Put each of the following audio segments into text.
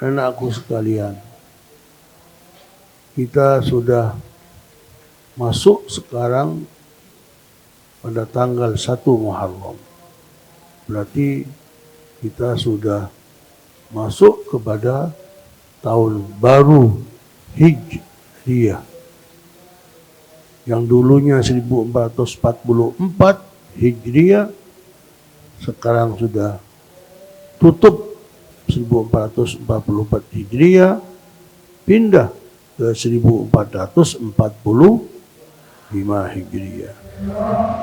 Anakku sekalian, kita sudah masuk sekarang pada tanggal 1 Muharram. Berarti kita sudah masuk kepada tahun baru Hijriah. Yang dulunya 1444 Hijriah, sekarang sudah tutup 1444 Hijriah, pindah ke 1445 Hijriah.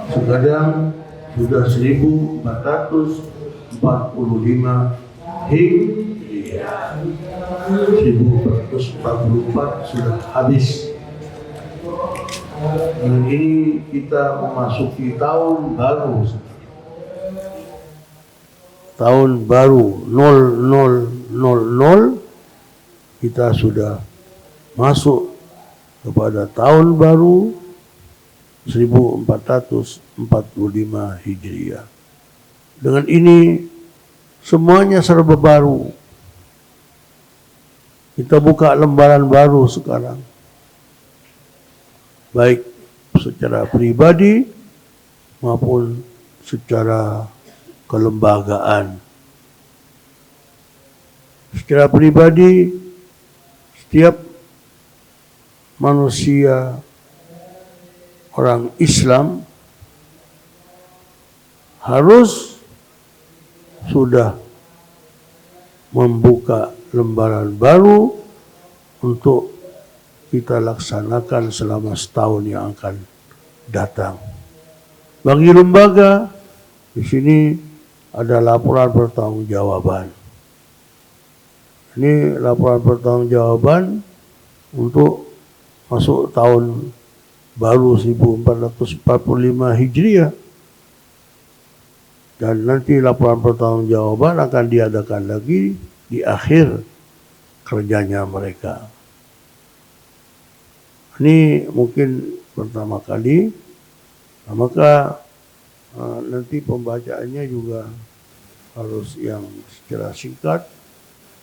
Sekarang sudah 1445 Hijriah. 1444 sudah habis. Dan ini kita memasuki tahun baru. Tahun baru 0000, kita sudah masuk kepada tahun baru 1445 Hijriah. Dengan ini semuanya serba baru. Kita buka lembaran baru sekarang. Baik secara pribadi maupun secara kelembagaan. Secara pribadi, setiap manusia orang Islam harus sudah membuka lembaran baru untuk kita laksanakan selama setahun yang akan datang. Bagi lembaga, di sini ada laporan pertanggungjawaban. Ini laporan pertanggungjawaban untuk masuk tahun baru 1445 Hijriah. Dan nanti laporan pertanggungjawaban akan diadakan lagi di akhir kerjanya mereka. Ini mungkin pertama kali, maka nanti pembacaannya juga harus yang secara singkat,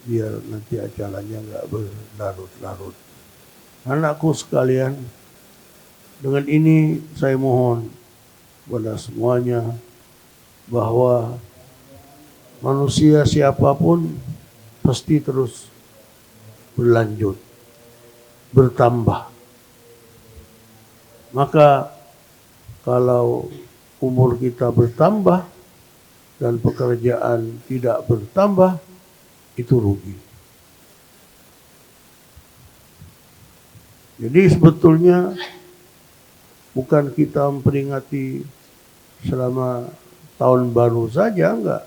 biar nanti acaranya nggak berlarut-larut. Anakku sekalian, dengan ini saya mohon kepada semuanya bahwa manusia siapapun pasti terus berlanjut, bertambah. Maka kalau umur kita bertambah dan pekerjaan tidak bertambah, itu rugi. Jadi sebetulnya bukan kita memperingati selama tahun baru saja, enggak.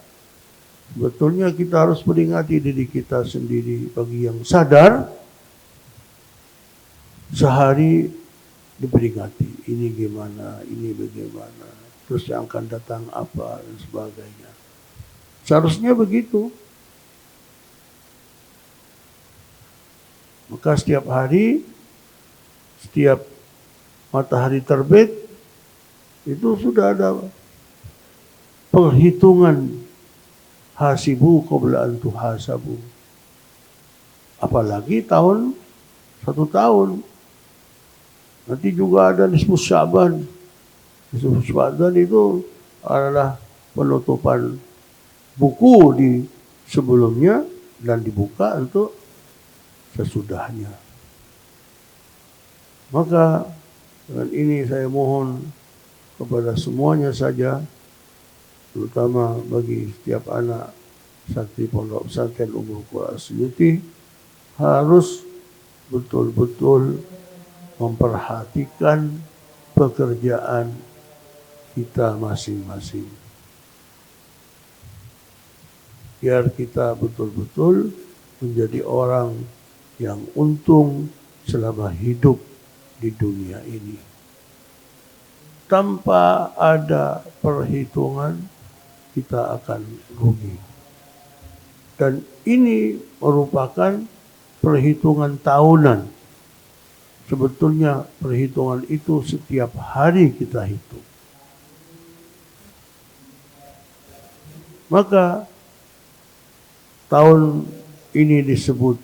Sebetulnya kita harus peringati diri kita sendiri. Bagi yang sadar, sehari diperingati, ini gimana, ini bagaimana, terus yang akan datang apa, dan sebagainya. Seharusnya begitu. Maka setiap hari, setiap matahari terbit, itu sudah ada penghitungan hasibu qabla an tuhasabu. Apalagi satu tahun. Nanti juga ada nisfu Sya'ban. Nisfu Sya'ban itu adalah penutupan buku di sebelumnya dan dibuka untuk sesudahnya. Maka dengan ini saya mohon kepada semuanya saja, terutama bagi setiap anak santri Pondok Pesantren Ummul Qura Suyuti, harus betul-betul memperhatikan pekerjaan kita masing-masing. Biar kita betul-betul menjadi orang yang untung selama hidup di dunia ini. Tanpa ada perhitungan, kita akan rugi. Dan ini merupakan perhitungan tahunan. Sebetulnya perhitungan itu setiap hari kita hitung. Maka tahun ini disebut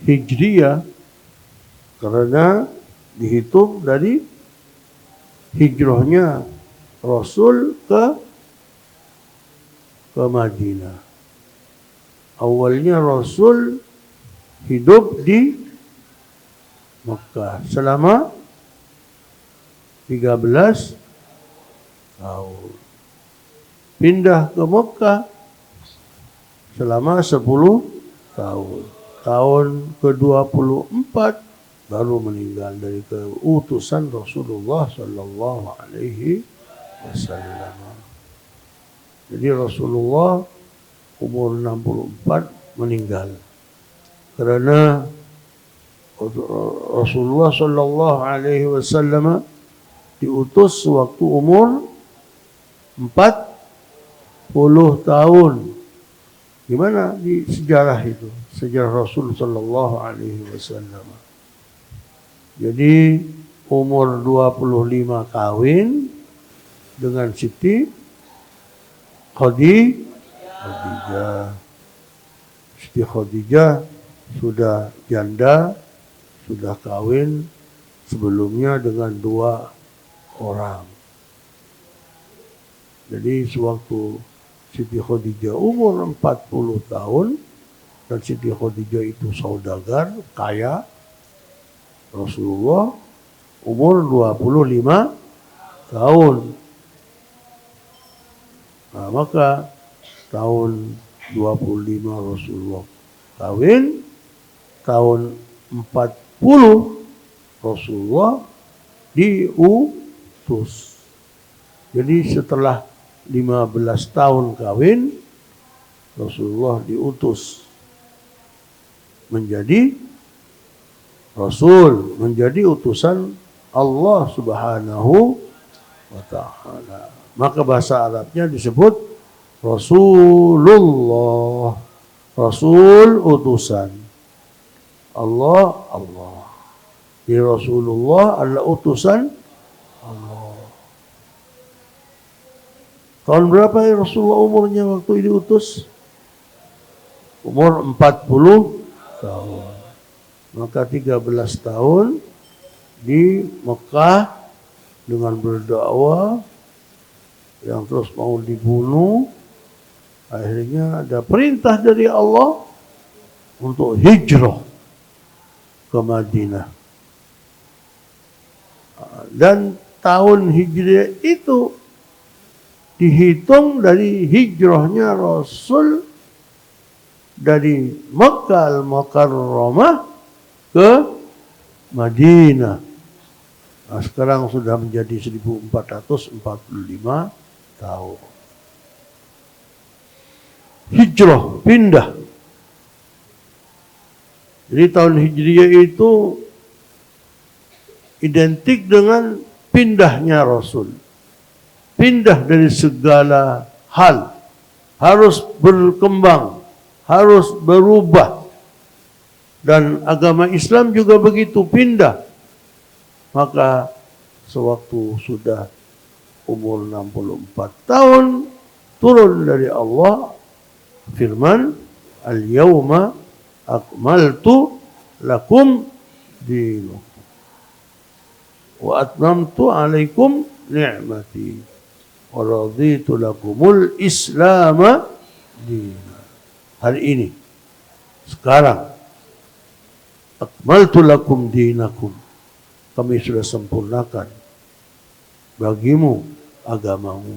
Hijriyah karena dihitung dari hijrahnya Rasul ke Madinah. Awalnya Rasul hidup di Mekah selama 13 tahun. Pindah ke Mekah selama 10 tahun. Tahun ke-24 baru meninggal dari keutusan Rasulullah sallallahu alaihi wasallam. Jadi Rasulullah umur 64 meninggal. Karena Rasulullah sallallahu alaihi wasallam diutus waktu umur 40 tahun. Gimana di sejarah itu? Sejarah Rasul sallallahu alaihi wasallam. Jadi umur 25 kawin dengan Siti Khadijah. Siti Khadijah sudah janda, sudah kawin sebelumnya dengan 2 orang. Jadi sewaktu Siti Khadijah umur 40 tahun dan Siti Khadijah itu saudagar, kaya, Rasulullah umur 25 tahun. Nah, maka tahun 25 Rasulullah kawin, tahun 40 Rasulullah diutus. Jadi setelah 15 tahun kawin, Rasulullah diutus menjadi Rasul, menjadi utusan Allah Subhanahu wa ta'ala. Maka bahasa Arabnya disebut Rasulullah. Rasul utusan. Allah. Di Rasulullah adalah utusan Allah. Tahun berapa ya Rasulullah umurnya waktu diutus? Umur 40 tahun. Maka 13 tahun di Mekah dengan berdakwah yang terus mau dibunuh. Akhirnya ada perintah dari Allah untuk hijrah ke Madinah. Dan tahun hijriah itu dihitung dari hijrahnya Rasul dari Makkah al-Mukarramah ke Madinah. Nah, sekarang sudah menjadi 1445 tahun. Hijrah, pindah. Jadi tahun Hijriah itu identik dengan pindahnya Rasul. Pindah dari segala hal. Harus berkembang, harus berubah. Dan agama Islam juga begitu, pindah. Maka sewaktu sudah umur 64 tahun, turun dari Allah firman, Al-yawma akmaltu lakum dinakum wa atmamtu alaikum ni'mati wa raditu lakumul Islam dinan. Hari ini, sekarang, akmaltu lakum dinakum, kami sudah sempurnakan bagimu agamamu.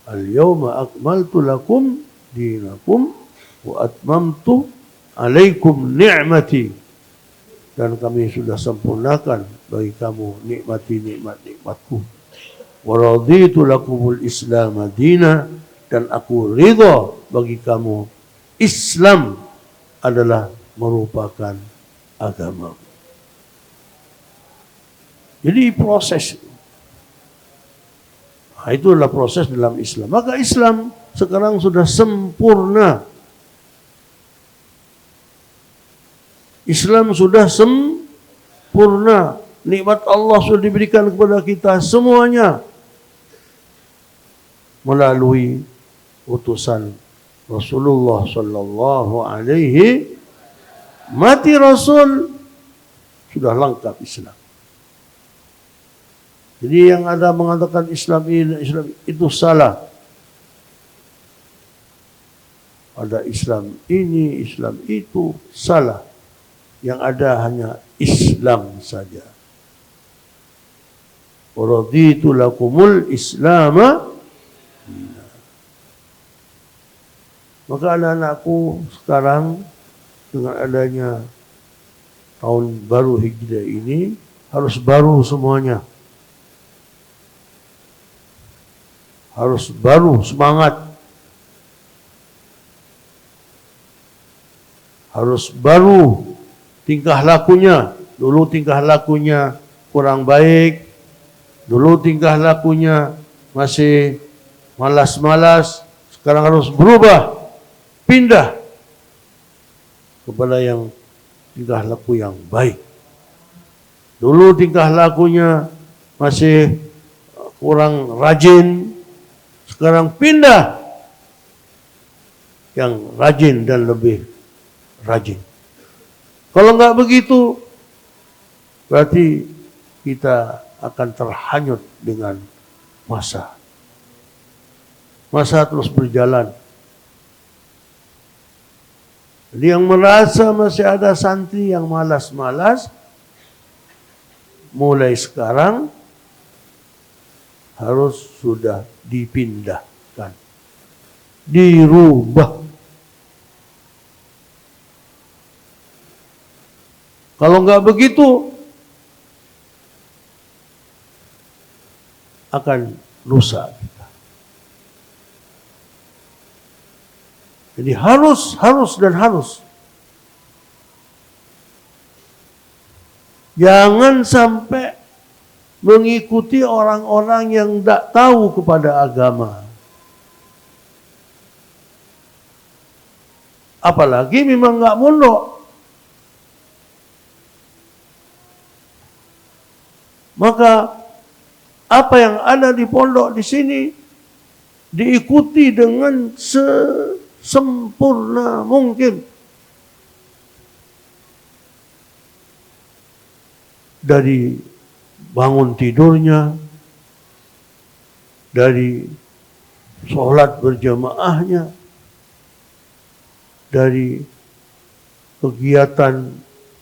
Al-yawma akmaltu lakum dinakum wa atmamtu alaikum ni'mati, dan kami sudah sempurnakan bagi kamu nikmatku. Wa raditu lakumul Islam dina, dan aku ridha bagi kamu Islam adalah merupakan agama. Jadi proses. Nah, itu adalah proses dalam Islam. Maka Islam sekarang sudah sempurna. Islam sudah sempurna. Nikmat Allah sudah diberikan kepada kita semuanya melalui utusan Rasulullah sallallahu alaihi, mati Rasul, sudah lengkap Islam. Jadi yang ada mengatakan Islam ini, Islam itu salah. Ada Islam ini, Islam itu, salah. Yang ada hanya Islam saja. Waraditu lakumul Islama. Maka anak-anakku sekarang dengan adanya tahun baru Hijriah ini harus baru semuanya. Harus baru semangat. Harus baru tingkah lakunya. Dulu tingkah lakunya kurang baik. Dulu tingkah lakunya masih malas-malas. Sekarang harus berubah. Pindah kepada yang tingkah laku yang baik. Dulu tingkah lakunya masih kurang rajin. Sekarang pindah yang rajin dan lebih rajin. Kalau enggak begitu, berarti kita akan terhanyut dengan masa. Masa terus berjalan. Jadi yang merasa masih ada santri yang malas-malas, mulai sekarang harus sudah dipindahkan, dirubah. Kalau enggak begitu, akan rusak kita. Jadi harus dan harus. Jangan sampai mengikuti orang-orang yang tidak tahu kepada agama. Apalagi memang enggak mondok. Maka apa yang ada di pondok di sini diikuti dengan sempurna mungkin. Dari bangun tidurnya, dari sholat berjamaahnya, dari kegiatan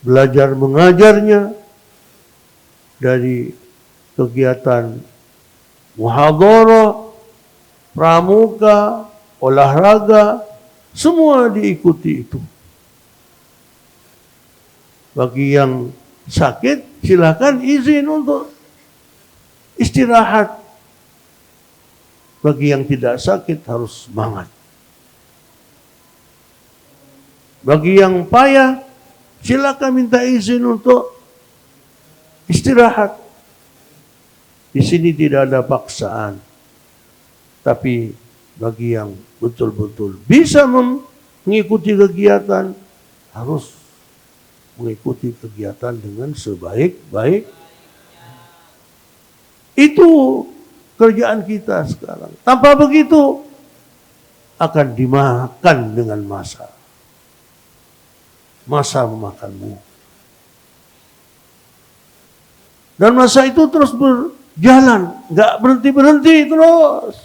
belajar mengajarnya, dari kegiatan muhadharah, pramuka, olahraga, semua diikuti itu. Bagi yang sakit, silakan izin untuk istirahat. Bagi yang tidak sakit harus semangat. Bagi yang payah, silakan minta izin untuk istirahat. Di sini tidak ada paksaan. Tapi bagi yang betul-betul bisa mengikuti kegiatan, harus mengikuti kegiatan dengan sebaik-baik. Itu kerjaan kita sekarang. Tanpa begitu akan dimakan dengan masa. Masa memakanmu. Dan masa itu terus berjalan, nggak berhenti-berhenti terus.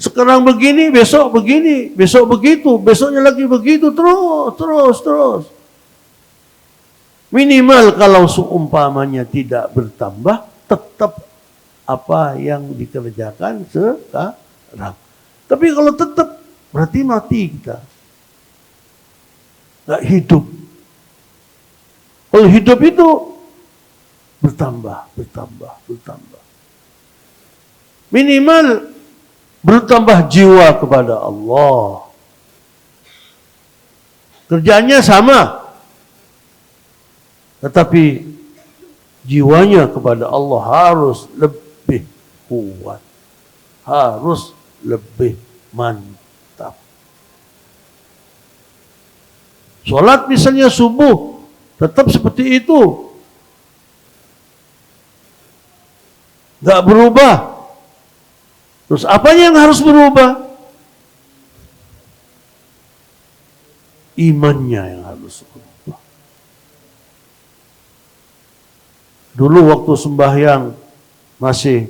Sekarang begini, besok begini, besok begitu, besoknya lagi begitu, terus. Minimal kalau seumpamanya tidak bertambah, tetap apa yang dikerjakan sekarang. Tapi kalau tetap, berarti mati kita. Nggak hidup. Kalau hidup itu bertambah. Minimal bertambah jiwa kepada Allah. Kerjanya sama. Tetapi jiwanya kepada Allah harus lebih kuat. Harus lebih mantap. Sholat misalnya subuh, tetap seperti itu. nggak berubah. Terus apanya yang harus berubah? Imannya yang harus berubah. Dulu waktu sembahyang masih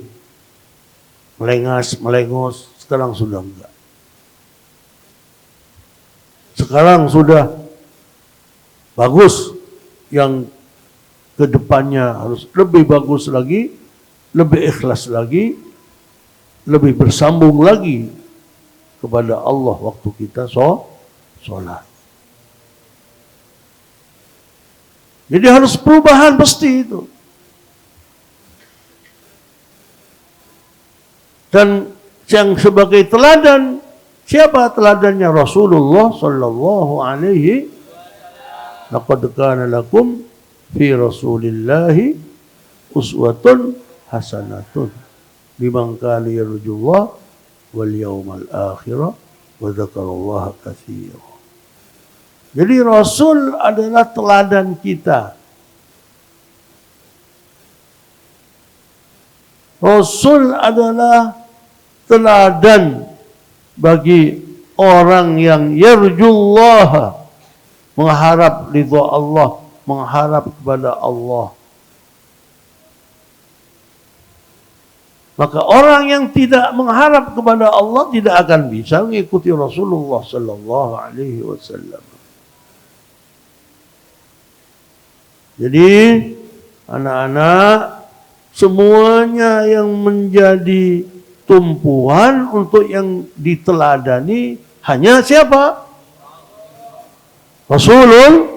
melengos, sekarang sudah enggak. Sekarang sudah bagus, yang kedepannya harus lebih bagus lagi, lebih ikhlas lagi, lebih bersambung lagi kepada Allah waktu kita sholat. Jadi harus perubahan pasti itu. Dan yang sebagai teladan, siapa teladannya? Rasulullah sallallahu alaihi. Laqad kana lakum fi Rasulillahi uswatun hasanatun liman kana yarjullah wal yawmal akhir wa dzakarallaha katsiran. Jadi Rasul adalah teladan kita. Rasul adalah teladan bagi orang yang yarjullah, mengharap ridha Allah, mengharap kepada Allah. Maka orang yang tidak mengharap kepada Allah tidak akan bisa mengikuti Rasulullah sallallahu alaihi wasallam. Jadi anak-anak, semuanya yang menjadi tumpuan untuk yang diteladani hanya siapa? Rasulullah.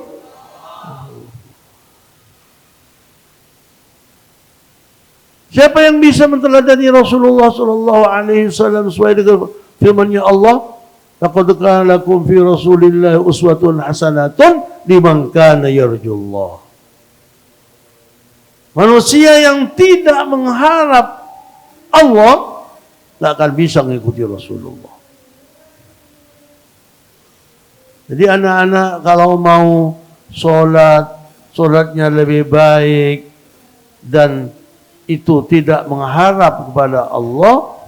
Siapa yang bisa menteladani Rasulullah sallallahu alaihi wasallam sesuai dengan firman-Nya Allah? Laqad kana lakum fi Rasulillahi uswatun hasanatun liman kana yarjullah. Manusia yang tidak mengharap Allah tidak akan bisa mengikuti Rasulullah. Jadi anak-anak kalau mau sholatnya lebih baik dan itu tidak mengharap kepada Allah,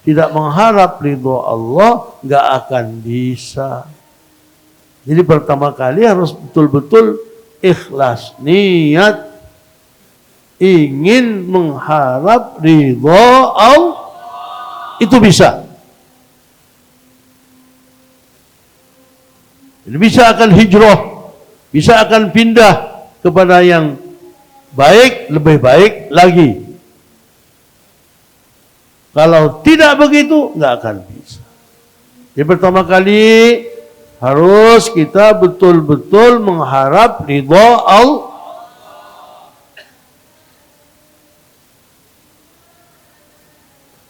tidak mengharap ridho Allah, nggak akan bisa. Jadi pertama kali harus betul-betul ikhlas niat ingin mengharap ridho Allah, itu bisa. Jadi bisa akan hijrah, bisa akan pindah kepada yang baik, lebih baik lagi. Kalau tidak begitu, nggak akan bisa. Jadi pertama kali harus kita betul-betul mengharap ridho Allah.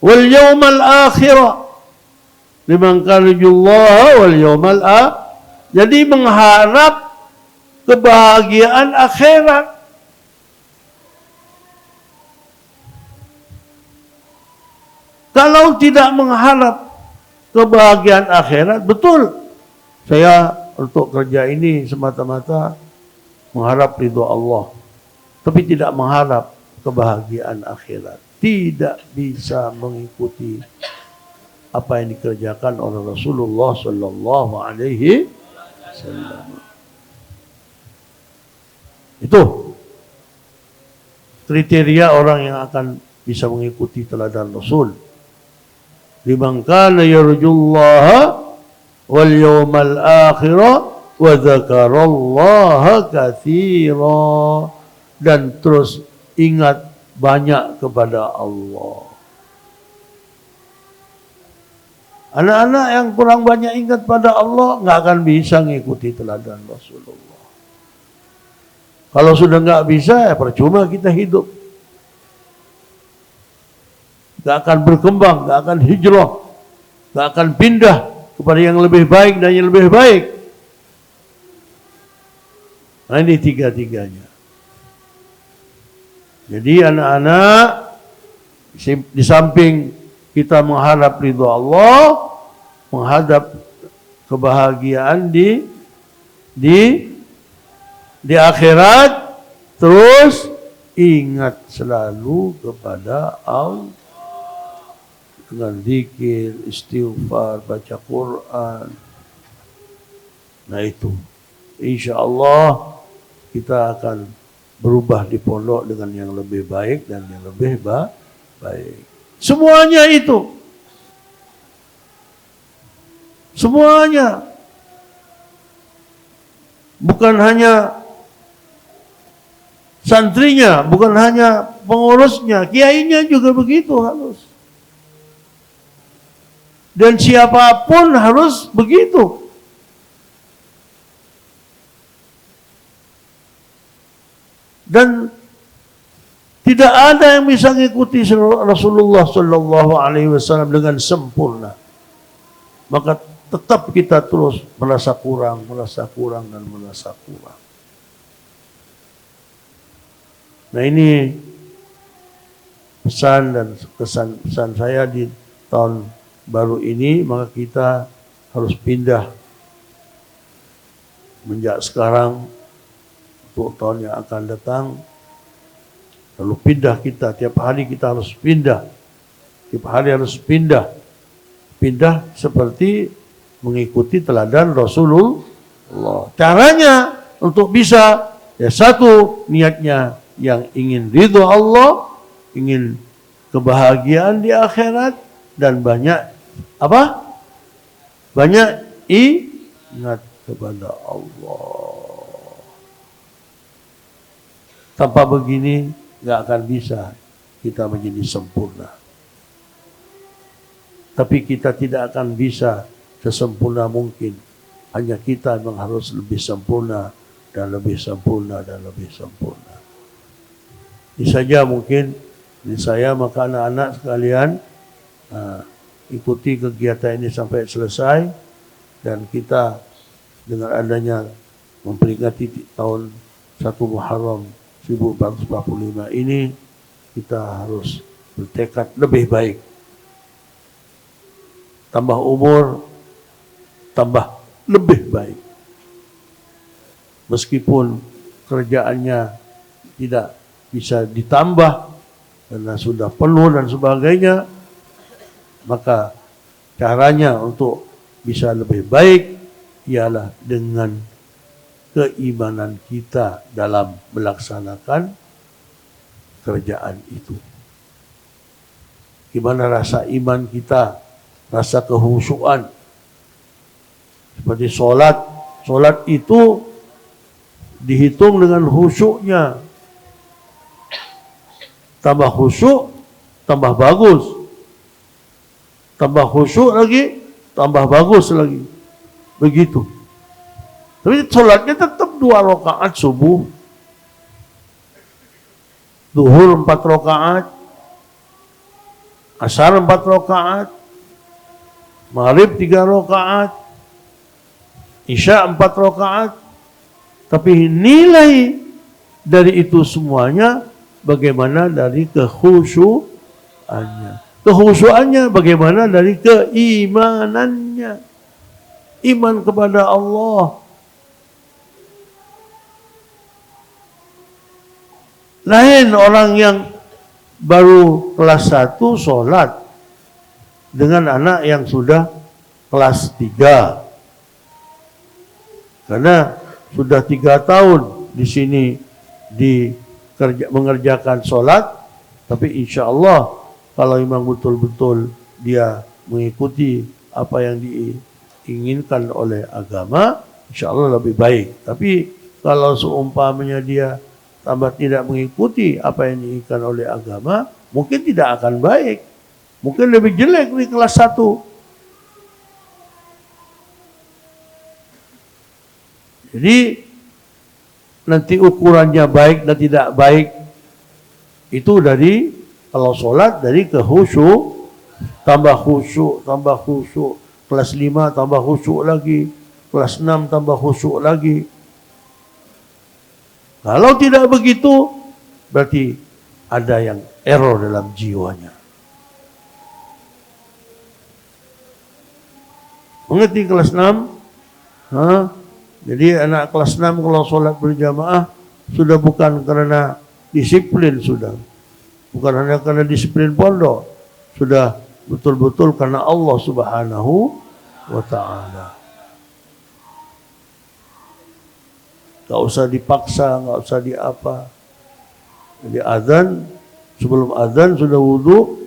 Wal yawmal akhirah liman kana yarjullaha wal yawmal akhir. Jadi mengharap kebahagiaan akhirat. Kalau tidak mengharap kebahagiaan akhirat, betul. Saya untuk kerja ini semata-mata mengharap ridho Allah, tapi tidak mengharap kebahagiaan akhirat. Tidak bisa mengikuti apa yang dikerjakan oleh Rasulullah sallallahu alaihi wasallam. Itu kriteria orang yang akan bisa mengikuti teladan Rasul. Liman kana yarjullaha wal yawmal akhir wa dzakarallaha katsira, dan terus ingat banyak kepada Allah. Anak-anak yang kurang banyak ingat pada Allah nggak akan bisa mengikuti teladan Rasulullah. Kalau sudah nggak bisa, ya percuma kita hidup. Nggak akan berkembang, nggak akan hijrah, nggak akan pindah kepada yang lebih baik dan yang lebih baik. Nah, ini tiga-tiganya. Jadi anak-anak, di samping kita mengharap ridho Allah, menghadap kebahagiaan di akhirat, terus ingat selalu kepada Allah dengan zikir, istighfar, baca Quran. Nah itu, insya Allah kita akan berubah di pondok dengan yang lebih baik dan yang lebih baik. Semuanya itu. Semuanya. Bukan hanya santrinya, bukan hanya pengurusnya, kiainya juga begitu harus. Dan siapapun harus begitu. Dan tidak ada yang bisa mengikuti Rasulullah Sallallahu Alaihi Wasallam dengan sempurna. Maka tetap kita terus merasa kurang dan merasa kurang. Nah ini pesan dan pesan saya di tahun baru ini, maka kita harus pindah menjak sekarang untuk tahun yang akan datang. Lalu pindah kita, tiap hari kita harus pindah. Tiap hari harus pindah. Pindah seperti mengikuti teladan Rasulullah. Caranya untuk bisa, ya satu, niatnya yang ingin ridho Allah, ingin kebahagiaan di akhirat, dan banyak apa? Banyak ingat kepada Allah. Tanpa begini nggak akan bisa kita menjadi sempurna. Tapi kita tidak akan bisa sesempurna mungkin. Hanya kita memang harus lebih sempurna dan lebih sempurna dan lebih sempurna. Ini saja mungkin dari saya, maka anak-anak sekalian ikuti kegiatan ini sampai selesai, dan kita dengan adanya memperingati tahun 1 Muharram 1445 ini, kita harus bertekad lebih baik. Tambah umur, tambah lebih baik. Meskipun kerjaannya tidak bisa ditambah karena sudah penuh dan sebagainya, maka caranya untuk bisa lebih baik ialah dengan keimanan kita dalam melaksanakan kerjaan itu. Gimana rasa iman kita, rasa kehusuan. Seperti sholat. Sholat itu dihitung dengan khusyuknya. Tambah khusyuk, tambah bagus. Tambah khusyuk lagi, tambah bagus lagi. Begitu. Tapi sholatnya tetap 2 rakaat subuh. Zuhur 4 rakaat. Asar 4 rakaat. Maghrib 3 rakaat. Isya 4 rakaat. Tapi nilai dari itu semuanya bagaimana dari kekhusyuannya. Kekhusyuannya bagaimana dari keimanannya. Iman kepada Allah. Lain orang yang baru kelas 1 sholat dengan anak yang sudah kelas 3. Karena sudah 3 tahun di sini mengerjakan sholat, tapi insya Allah kalau memang betul-betul dia mengikuti apa yang diinginkan oleh agama, insya Allah lebih baik. Tapi kalau seumpamanya dia tambah tidak mengikuti apa yang diinginkan oleh agama, mungkin tidak akan baik. Mungkin lebih jelek di kelas 1. Jadi nanti ukurannya baik dan tidak baik itu dari, kalau sholat dari khusyuk, tambah khusyuk, tambah khusyuk. Kelas 5 tambah khusyuk lagi, kelas 6 tambah khusyuk lagi. Kalau tidak begitu, berarti ada yang error dalam jiwanya. Mengerti kelas 6? Jadi anak kelas 6 kalau sholat berjamaah sudah bukan karena disiplin sudah. Bukan hanya karena disiplin pondok, sudah betul-betul karena Allah Subhanahu wa ta'ala. Gak usah dipaksa, gak usah diapa. Jadi azan, sebelum azan sudah wudhu,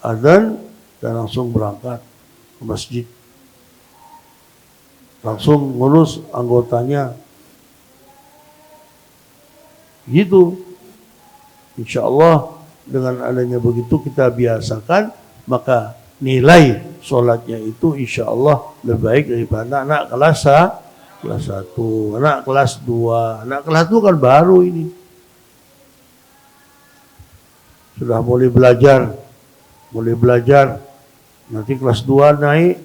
azan dan langsung berangkat ke masjid. Langsung ngurus anggotanya. Gitu. Insya Allah dengan adanya begitu kita biasakan, maka nilai sholatnya itu insya Allah lebih baik daripada anak kelas 1, anak kelas 2. Anak kelas 2 kan baru ini. Sudah mulai belajar. Nanti kelas 2 naik,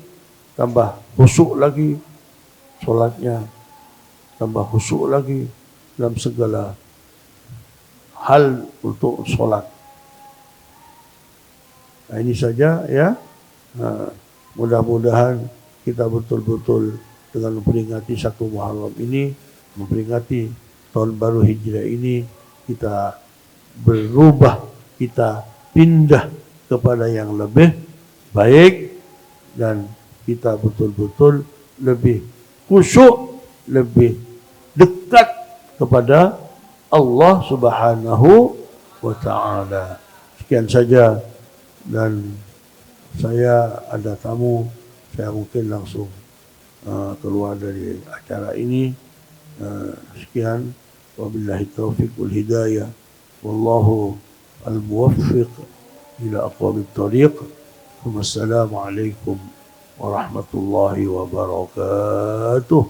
tambah khusyuk lagi sholatnya, tambah khusyuk lagi dalam segala hal untuk sholat. Nah, ini saja ya. Nah, mudah-mudahan kita betul-betul dengan memperingati 1 Muharram ini, memperingati tahun baru Hijrah ini, kita berubah, kita pindah kepada yang lebih baik, dan kita betul-betul lebih khusyuk, lebih dekat kepada Allah Subhanahu wa ta'ala. Sekian saja, dan saya ada tamu, saya mungkin langsung keluar dari acara ini. Sekian, wabillahi taufiq wal hidayah, wallahu al-muwaffiq ila aqwamit thariq. Wassalamu alaikum warahmatullahi wabarakatuh.